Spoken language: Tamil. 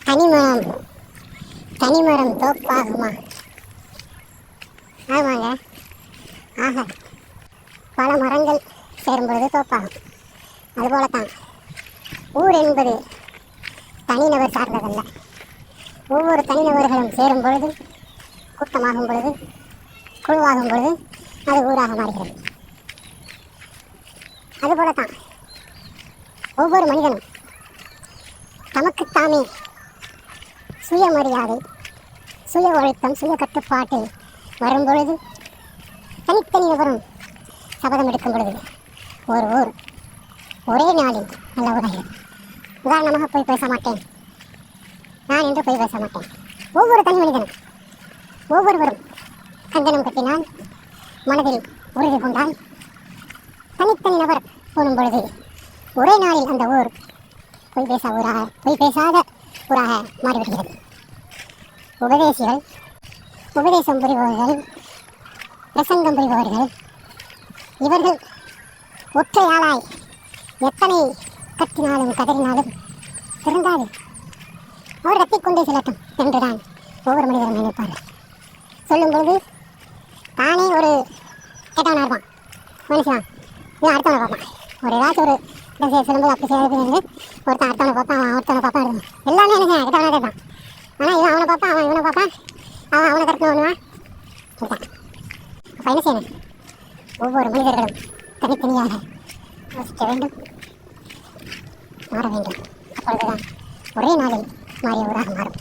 தனிமரம் தனிமரம் தோப்பாகுமா? ஆமாங்க, ஆக பல மரங்கள் சேரும்பொழுது தோப்பாகும். அதுபோலத்தான் ஊர் என்பது தனிநபர் சார்ந்ததல்ல. ஒவ்வொரு தனிநபர்களும் சேரும் பொழுது, கூட்டமாகும் பொழுது, குழுவாகும் பொழுது அது ஊராக மாறுகிறது. அதுபோலத்தான் ஒவ்வொரு மனிதனும் தமக்குத்தாமே சுயமரியாதை, சுய ஒழுக்கம், சுய கட்டுப்பாட்டில் வரும்பொழுது, தனித்தனி நபரும் சபதம் எடுக்கும் பொழுது ஒரு ஊர் ஒரே நாளில் நல்ல ஊராகிறது. உதாரணமாக போய் பேச மாட்டேன் நான் என்று போய் பேச மாட்டேன். ஒவ்வொரு தனி மனிதனும் ஒவ்வொருவரும் கண்டனம் கட்டினால், மனதில் உறுதி கொண்டால், தனித்தனி நபர் போடும் பொழுது ஒரே நாளில் அந்த ஊர் பொய் பேசாத ஊராக மாறிவிடுகிறது. உபதேசிகள், உபதேசம் புரிபவர்கள், பிரசங்கம் புரிபவர்கள், இவர்கள் ஒற்றையாளாய் எத்தனை கத்தினாலும் கதறினாலும் திருந்தாது. அவர் கத்திக்கொண்டே செல்லட்டும் என்றுதான் ஒவ்வொரு மனிதரும் நினைப்பார்கள். சொல்லும் பொழுது தானே ஒரு கெட்டவனாக இருப்பான் மனுஷன், இவன் அடுத்தவனை பார்ப்பான். ஒரு ஏதாச்சும் ஒரு இடம் சொல்லும்போது அப்படி செய்யறது ஒருத்தன் அடுத்தவனை பார்ப்பான், அவன் ஒருத்தவனை பார்ப்பான் இருக்கும். எல்லாமே என்ன கெட்டவனாக இருப்பான். ஆனால் இவன் அவனை பார்ப்பான், அவன் இவனை பார்ப்பான், அவன் அவனை கருத்து பண்ணுவான். இருக்கான். அப்போ என்ன செய்யணும்? ஒவ்வொரு மனிதர்களும் தனித்தனியாக யோசிக்க வேண்டும், மாற வேண்டும். அப்பொழுதுதான் ஒரே நாளில் மாறிய ஊராக மாறும்.